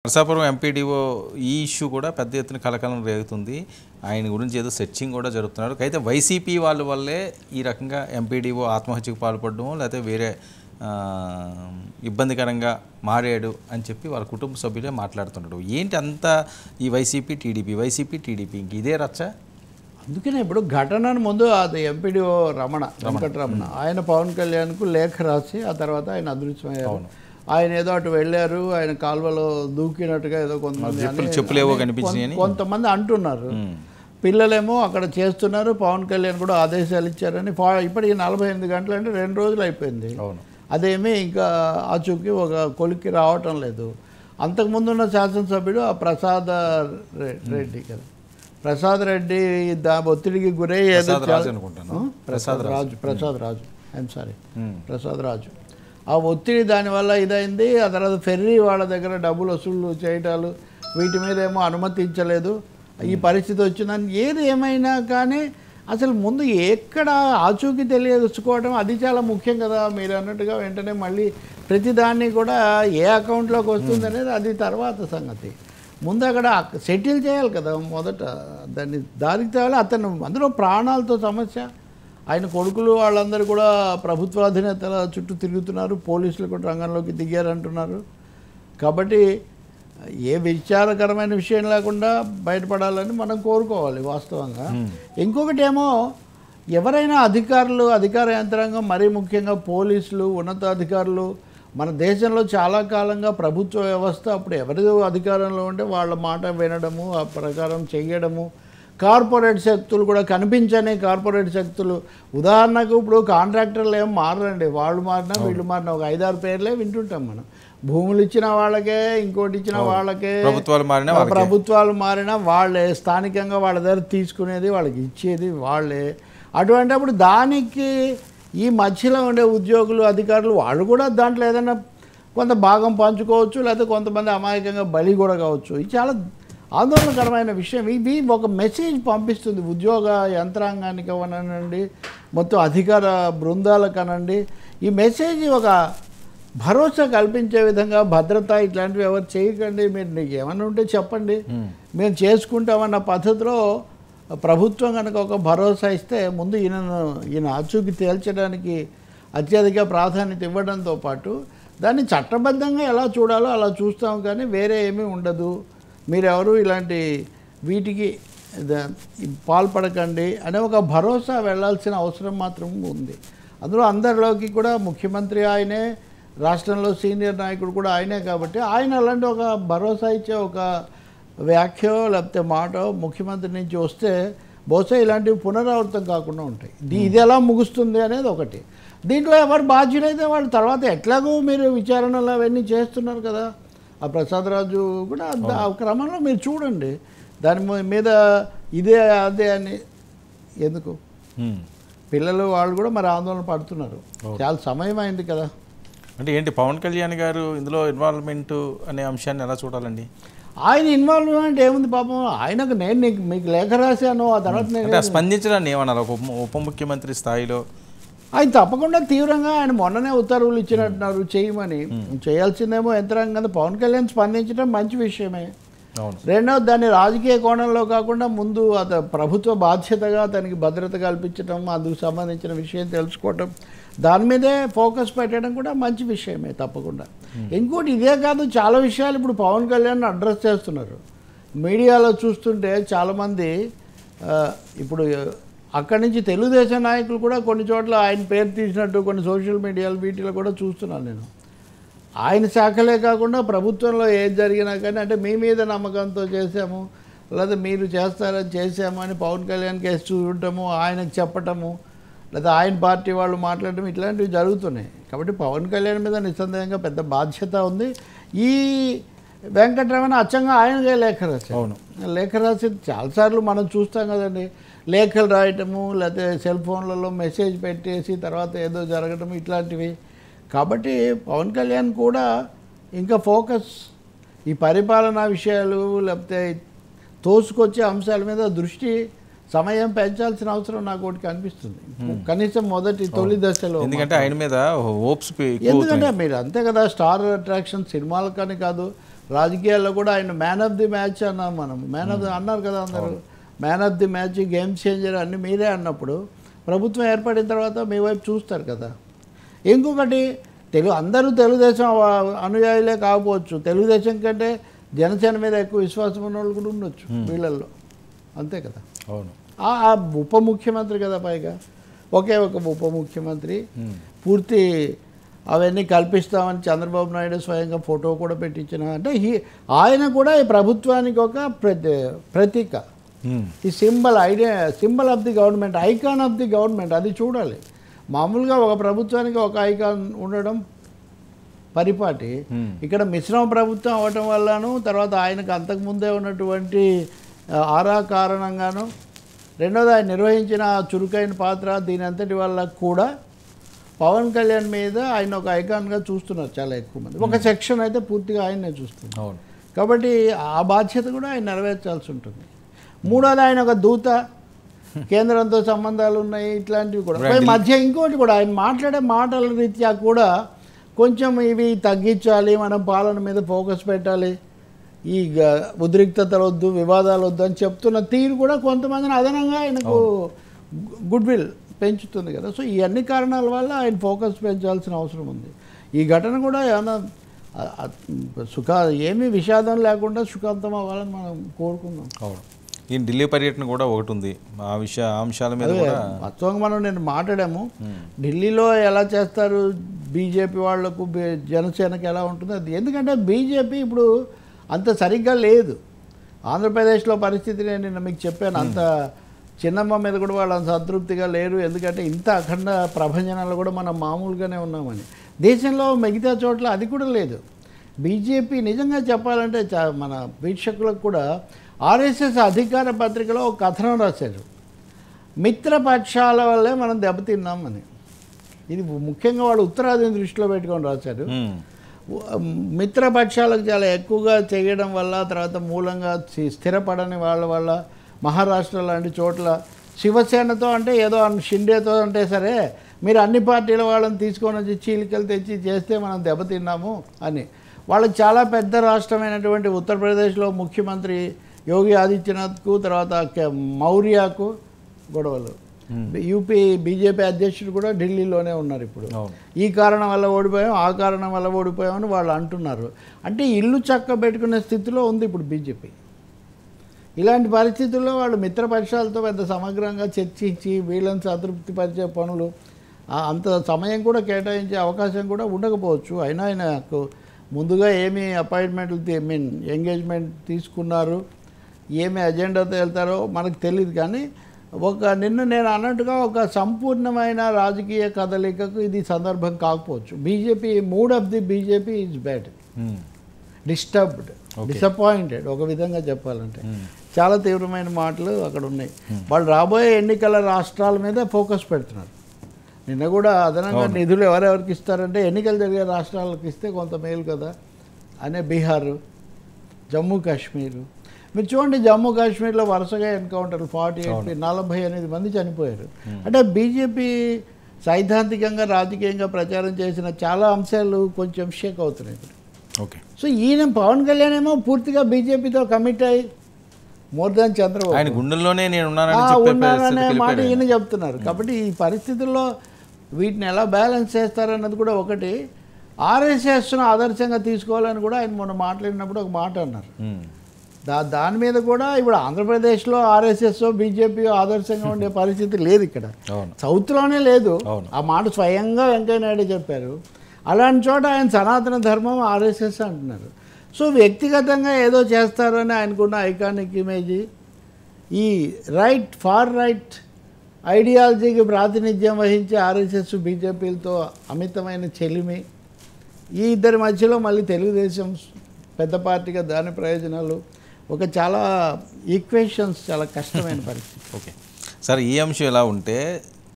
Narasapuram MPDO ఈ issue కూడా పెద్ద ఎత్తున కలకలం రేగుతుంది. ఆయన గురించి ఏదో సెర్చింగ్ కూడా జరుపుతున్నారు. అయితే వైసీపీ వాళ్ళ వల్లే ఈ రకంగా ఎంపీడీఓ ఆత్మహత్యకు పాల్పడడం లేకపోతే వేరే ఇబ్బందికరంగా మారాడు అని చెప్పి వాళ్ళ కుటుంబ సభ్యులే మాట్లాడుతున్నాడు. ఏంటి అంతా ఈ వైసీపీ టీడీపీ ఇంక ఇదే రచ్చ? అందుకనే ఇప్పుడు ఘటనను ముందు అది ఎంపీడీఓ వెంకటరమణ ఆయన పవన్ కళ్యాణ్కు లేఖ రాసి ఆ తర్వాత ఆయన అదృశ్యమయ్యారు. ఆయన ఏదో అటు వెళ్ళారు, ఆయన కాల్వలో దూకినట్టుగా ఏదో కొంతమంది అంటున్నారు. పిల్లలేమో అక్కడ చేస్తున్నారు, పవన్ కళ్యాణ్ కూడా ఆదేశాలు ఇచ్చారని. ఇప్పటికి 48 గంటలు అంటే 2 రోజులు అయిపోయింది. అదేమీ ఇంకా ఆచూకీ ఒక కొలిక్కి రావటం లేదు. అంతకుముందు ఉన్న శాసనసభ్యుడు ఆ ప్రసాద్ రెడ్డి కదా, ప్రసాద్ రెడ్డి ఒత్తిడికి గురై ఏదో ప్రసాద్ రాజు ఆ ఒత్తిడి దానివల్ల ఇదైంది. ఆ తర్వాత ఫెర్రీ వాళ్ళ దగ్గర డబ్బులు వసూలు చేయటాలు వీటి మీద ఏమో అనుమతించలేదు. ఈ పరిస్థితి వచ్చిందని ఏది ఏమైనా కానీ అసలు ముందు ఎక్కడ ఆచూకీ తెలియచుకోవడం అది చాలా ముఖ్యం కదా. మీరు అన్నట్టుగా వెంటనే మళ్ళీ ప్రతిదాన్ని కూడా ఏ అకౌంట్లోకి వస్తుంది అనేది అది తర్వాత సంగతి. ముందు అక్కడ సెటిల్ చేయాలి కదా, మొదట దాన్ని దారికి తేవాలి. అతను అందులో ప్రాణాలతో సమస్య. ఆయన కొడుకులు వాళ్ళందరూ కూడా ప్రభుత్వ అధినేతల చుట్టూ తిరుగుతున్నారు, పోలీసులు కూడా రంగంలోకి దిగారంటున్నారు. కాబట్టి ఏ విచారకరమైన విషయం లేకుండా బయటపడాలని మనం కోరుకోవాలి వాస్తవంగా. ఇంకొకటి ఏమో ఎవరైనా అధికారులు, అధికార యంత్రాంగం, మరీ ముఖ్యంగా పోలీసులు, ఉన్నతాధికారులు మన దేశంలో చాలా కాలంగా ప్రభుత్వ వ్యవస్థ అప్పుడు ఎవరి అధికారంలో ఉంటే వాళ్ళ మాట వినడము, ఆ ప్రకారం చెయ్యడము. కార్పొరేట్ శక్తులు కూడా కనిపించని కార్పొరేట్ శక్తులు, ఉదాహరణకు ఇప్పుడు కాంట్రాక్టర్లు ఏం మారరండి, వాళ్ళు మారినా వీళ్ళు మారినా ఒక 5-6 పేర్లే వింటుంటాం మనం. భూములు ఇచ్చిన వాళ్ళకే, ఇంకోటి ఇచ్చిన వాళ్ళకే, ప్రభుత్వాలు మారినా వాళ్ళే, స్థానికంగా వాళ్ళ దగ్గర తీసుకునేది వాళ్ళకి ఇచ్చేది వాళ్ళే. అటువంటిప్పుడు దానికి ఈ మధ్యలో ఉండే ఉద్యోగులు, అధికారులు వాళ్ళు కూడా దాంట్లో ఏదైనా కొంత భాగం పంచుకోవచ్చు, లేకపోతే కొంతమంది అమాయకంగా బలి కూడా కావచ్చు. ఇది చాలా ఆందోళనకరమైన విషయం. ఇది ఒక మెసేజ్ పంపిస్తుంది ఉద్యోగ యంత్రాంగానికి అనండి, మొత్తం అధికార బృందాలకు అనండి. ఈ మెసేజ్ ఒక భరోసా కల్పించే విధంగా, భద్రత ఇట్లాంటివి ఎవరు చేయకండి, మీరు నీకు ఏమన్నా ఉంటే చెప్పండి, మేము చేసుకుంటామన్న పద్ధతిలో ప్రభుత్వం కనుక ఒక భరోసా ఇస్తే ముందు ఈయన ఆచూకీ తేల్చడానికి అత్యధిక ప్రాధాన్యత ఇవ్వడంతో పాటు దాన్ని చట్టబద్ధంగా ఎలా చూడాలో అలా చూస్తాం, కానీ వేరే ఏమీ ఉండదు. మీరెవరు ఇలాంటి వీటికి పాల్పడకండి అనే ఒక భరోసా వెళ్ళాల్సిన అవసరం మాత్రం ఉంది. అందులో అందరిలోకి కూడా ముఖ్యమంత్రి ఆయనే, రాష్ట్రంలో సీనియర్ నాయకుడు కూడా ఆయనే. కాబట్టి ఆయన అలాంటి ఒక భరోసా ఇచ్చే ఒక వ్యాఖ్యో లేకపోతే మాటో ముఖ్యమంత్రి నుంచి వస్తే బహుశా ఇలాంటివి పునరావృతం కాకుండా ఉంటాయి. ఇది ఎలా ముగుస్తుంది అనేది ఒకటి. దీంట్లో ఎవరు బాధ్యులైతే వాళ్ళు తర్వాత ఎట్లాగో మీరు విచారణలు అవన్నీ చేస్తున్నారు కదా. ఆ ప్రసాద్ రాజు కూడా ఆ క్రమంలో మీరు చూడండి, దాని మీద ఇదే అదే అని ఎందుకు పిల్లలు వాళ్ళు కూడా మరి ఆందోళన పడుతున్నారు. చాలా సమయం అయింది కదా. అంటే ఏంటి పవన్ కళ్యాణ్ గారు ఇందులో ఇన్వాల్వ్మెంట్ అనే అంశాన్ని ఎలా చూడాలండి? ఆయన ఇన్వాల్వ్మెంట్ ఏముంది పాపం. ఆయనకు నేను మీకు లేఖ రాశాను, ఆ తర్వాత నేను స్పందించడాన్ని ఏమన్నారు ఉప ముఖ్యమంత్రి స్థాయిలో? ఆయన తప్పకుండా తీవ్రంగా ఆయన మొన్ననే ఉత్తర్వులు ఇచ్చినట్టున్నారు చేయమని. చేయాల్సిందేమో యంత్రాంగం. పవన్ కళ్యాణ్ స్పందించడం మంచి విషయమే. రెండవది దాన్ని రాజకీయ కోణంలో కాకుండా ముందు ప్రభుత్వ బాధ్యతగా తనకి భద్రత కల్పించడం, అందుకు సంబంధించిన విషయం తెలుసుకోవటం, దాని మీదే ఫోకస్ పెట్టడం కూడా మంచి విషయమే తప్పకుండా. ఇంకోటి ఇదే కాదు, చాలా విషయాలు ఇప్పుడు పవన్ కళ్యాణ్ అడ్రస్ చేస్తున్నారు. మీడియాలో చూస్తుంటే చాలామంది ఇప్పుడు అక్కడి నుంచి తెలుగుదేశం నాయకులు కూడా కొన్ని చోట్ల ఆయన పేరు తీసినట్టు కొన్ని సోషల్ మీడియాలు వీటిలో కూడా చూస్తున్నాను నేను. ఆయన శాఖలే కాకుండా ప్రభుత్వంలో ఏది జరిగినా కానీ అంటే మీ మీద నమ్మకంతో చేసాము, లేదా మీరు చేసాము అని పవన్ కళ్యాణ్ కేసు చూడటము, ఆయనకు చెప్పటము, లేదా ఆయన పార్టీ వాళ్ళు మాట్లాడటం, ఇట్లాంటివి జరుగుతున్నాయి. కాబట్టి పవన్ కళ్యాణ్ మీద నిస్సందేహంగా పెద్ద బాధ్యత ఉంది. ఈ వెంకటరమణ అచ్చంగా ఆయనకే లేఖ రాశారు. లేఖ రాసి చాలాసార్లు మనం చూస్తాం కదండి, లేఖలు రాయటము, లేకపోతే సెల్ ఫోన్లలో మెసేజ్ పెట్టేసి తర్వాత ఏదో జరగటము ఇట్లాంటివి. కాబట్టి పవన్ కళ్యాణ్ కూడా ఇంకా ఫోకస్ ఈ పరిపాలనా విషయాలు లేకపోతే తోసుకొచ్చే అంశాల మీద దృష్టి సమయం పెంచాల్సిన అవసరం నాకు ఒకటి కనిపిస్తుంది. కనీసం తొలి దశలో. ఎందుకంటే ఆయన మీద హోప్స్, ఎందుకంటే మీరు అంతే కదా, స్టార్ అట్రాక్షన్ సినిమాలకని కాదు, రాజకీయాల్లో కూడా ఆయన మ్యాన్ ఆఫ్ ది మ్యాచ్ అన్నాం మనం, మ్యాన్ ఆఫ్ ది అన్నారు కదా అందరూ, man of the match, game changer అన్నీ మీరే అన్నప్పుడు ప్రభుత్వం ఏర్పడిన తర్వాత మీ వైపు చూస్తారు కదా. ఇంకొకటి అందరూ తెలుగుదేశం అనుయాయులే కాకపోవచ్చు, తెలుగుదేశం కంటే జనసేన మీద ఎక్కువ విశ్వాసం ఉన్న వాళ్ళు కూడా ఉండొచ్చు వీళ్ళల్లో, అంతే కదా. అవును, ఆ ఉప ముఖ్యమంత్రి కదా, పైగా ఒకే ఒక ఉప ముఖ్యమంత్రి, పూర్తి అవన్నీ కల్పిస్తామని చంద్రబాబు నాయుడు స్వయంగా ఫోటో కూడా పెట్టించిన, అంటే ఆయన కూడా ఈ ప్రభుత్వానికి ఒక ప్రతీక, ఈ symbol of the government, icon of the government, అది చూడాలి. మామూలుగా ఒక ప్రభుత్వానికి ఒక ఐకాన్ ఉండడం పరిపాటి, ఇక్కడ మిశ్రమ ప్రభుత్వం అవ్వటం వల్లను, తర్వాత ఆయనకు అంతకుముందే ఉన్నటువంటి ఆరా కారణంగాను, రెండోది ఆయన నిర్వహించిన చురుకైన పాత్ర, దీని అంతటి వల్ల కూడా పవన్ కళ్యాణ్ మీద ఆయన ఒక ఐకాన్గా చూస్తున్నారు చాలా ఎక్కువ మంది. ఒక సెక్షన్ అయితే పూర్తిగా ఆయన్నే చూస్తున్నారు. కాబట్టి ఆ బాధ్యత కూడా ఆయన నెరవేర్చాల్సి ఉంటుంది. మూడోది ఆయన ఒక దూత, కేంద్రంతో సంబంధాలు ఉన్నాయి, ఇట్లాంటివి కూడా. మధ్య ఇంకోటి కూడా ఆయన మాట్లాడే మాటల రీత్యా కూడా కొంచెం ఇవి తగ్గించాలి, మనం పాలన మీద ఫోకస్ పెట్టాలి, ఈ ఉద్రిక్తతలు వద్దు, వివాదాలు వద్దు అని చెప్తున్న తీరు కూడా కొంతమందిని అదనంగా ఆయనకు గుడ్ విల్ పెంచుతుంది కదా. సో ఈ అన్ని కారణాల వల్ల ఆయన ఫోకస్ పెంచాల్సిన అవసరం ఉంది. ఈ ఘటన కూడా ఏమైనా ఏమీ విషాదం లేకుండా సుఖాంతం అవ్వాలని మనం కోరుకుందాం. అవును, ఈ ఢిల్లీ పర్యటన కూడా ఒకటి ఉంది, ఆ అంశాల మీద వాస్తవంగా మనం నేను మాట్లాడాము. ఢిల్లీలో ఎలా చేస్తారు బీజేపీ వాళ్లకు, జనసేనకి ఎలా ఉంటుంది అది. ఎందుకంటే బీజేపీ ఇప్పుడు అంత సరిగ్గా లేదు. ఆంధ్రప్రదేశ్లో పరిస్థితి నేను నిన్న మీకు చెప్పాను, అంత చిన్నమ్మ మీద కూడా వాళ్ళు అంత సంతృప్తిగా లేరు. ఎందుకంటే ఇంత అఖండ ప్రభంజనాలు కూడా మనం మామూలుగానే ఉన్నామని. దేశంలో మిగతా చోట్ల అది కూడా లేదు. బీజేపీ నిజంగా చెప్పాలంటే మన వీక్షకులకు కూడా ఆర్ఎస్ఎస్ అధికార పత్రికలో ఒక కథనం రాశారు, మిత్రపక్షాల వల్లే మనం దెబ్బతిన్నామని. ఇది ముఖ్యంగా వాళ్ళు ఉత్తరాదిని దృష్టిలో పెట్టుకొని రాశారు. మిత్రపక్షాలకు చాలా ఎక్కువగా చేయడం వల్ల, తర్వాత మూలంగా స్థిరపడని వాళ్ళ వల్ల, మహారాష్ట్ర లాంటి చోట్ల శివసేనతో అంటే ఏదో షిండేతో అంటే సరే, మీరు అన్ని పార్టీల వాళ్ళని తీసుకొని వచ్చి చీలికలు తెచ్చి చేస్తే మనం దెబ్బతిన్నాము అని. వాళ్ళకి చాలా పెద్ద రాష్ట్రమైనటువంటి ఉత్తరప్రదేశ్లో ముఖ్యమంత్రి యోగి ఆదిత్యనాథ్కు, తర్వాత మౌర్యకు గొడవలు. యూపీ బీజేపీ అధ్యక్షుడు కూడా ఢిల్లీలోనే ఉన్నారు ఇప్పుడు. ఈ కారణం వల్ల ఓడిపోయాం, ఆ కారణం వల్ల ఓడిపోయామని వాళ్ళు అంటున్నారు. అంటే ఇల్లు చక్క పెట్టుకునే స్థితిలో ఉంది ఇప్పుడు బీజేపీ. ఇలాంటి పరిస్థితుల్లో వాళ్ళు మిత్రపక్షాలతో పెద్ద సమగ్రంగా చర్చించి వీళ్ళని సంతృప్తిపరిచే పనులు అంత సమయం కూడా కేటాయించే అవకాశం కూడా ఉండకపోవచ్చు. అయినా ఆయనకు ముందుగా ఏమి అపాయింట్మెంట్లు ఎంగేజ్మెంట్ తీసుకున్నారు, ఏమి అజెండాతో వెళ్తారో మనకు తెలియదు. కానీ నిన్ను నేను అన్నట్టుగా ఒక సంపూర్ణమైన రాజకీయ కదలికకు ఇది సందర్భం కాకపోవచ్చు. BJP mood of the BJP is bad, disturbed, disappointed ఒక విధంగా చెప్పాలంటే. చాలా తీవ్రమైన మాటలు అక్కడ ఉన్నాయి. వాళ్ళు రాబోయే ఎన్నికల రాష్ట్రాల మీద ఫోకస్ పెడుతున్నారు. నిన్న కూడా అదనంగా నిధులు ఎవరెవరికి ఇస్తారంటే ఎన్నికలు జరిగే రాష్ట్రాలకు ఇస్తే కొంత మేలు కదా అనే బీహారు, జమ్మూ కాశ్మీరు. మీరు చూడండి, జమ్మూ కాశ్మీర్లో వరుసగా ఎన్కౌంటర్లు 48 మంది చనిపోయారు. అంటే బీజేపీ సైద్ధాంతికంగా రాజకీయంగా ప్రచారం చేసిన చాలా అంశాలు కొంచెం షేక్ అవుతున్నాయి ఇప్పుడు. సో ఈయన పవన్ కళ్యాణ్ ఏమో పూర్తిగా బీజేపీతో కమిట్ అయ్యి మోర్ దాన్ చంద్రబాబు ఆయన గుండెల్లోనే నేను ఉన్నాననే మాట ఈయన చెప్తున్నారు. కాబట్టి ఈ పరిస్థితుల్లో వీటిని ఎలా బ్యాలెన్స్ చేస్తారన్నది కూడా ఒకటి. ఆర్ఎస్ఎస్ను ఆదర్శంగా తీసుకోవాలని కూడా ఆయన మొన్న మాట్లాడినప్పుడు ఒక మాట అన్నారు. దాని మీద కూడా ఇప్పుడు ఆంధ్రప్రదేశ్లో ఆర్ఎస్ఎస్ బీజేపీ ఆదర్శంగా ఉండే పరిస్థితి లేదు, ఇక్కడ సౌత్లోనే లేదు. ఆ మాట స్వయంగా వెంకయ్య నాయుడు చెప్పారు. అలాంటి చోట ఆయన సనాతన ధర్మం ఆర్ఎస్ఎస్ అంటున్నారు. సో వ్యక్తిగతంగా ఏదో చేస్తారని ఆయనకున్న ఐకానిక్ ఇమేజ్, ఈ ఫార్ రైట్ ఐడియాలజీకి ప్రాతినిధ్యం వహించే ఆర్ఎస్ఎస్ బీజేపీలతో అమితమైన చెలిమి, ఈ ఇద్దరి మధ్యలో మళ్ళీ తెలుగుదేశం పెద్ద పార్టీగా దాని ప్రయోజనాలు, ఒక చాలా ఈక్వేషన్స్, చాలా కష్టమైన పరిస్థితి. ఓకే సార్, ఈ అంశం ఎలా ఉంటే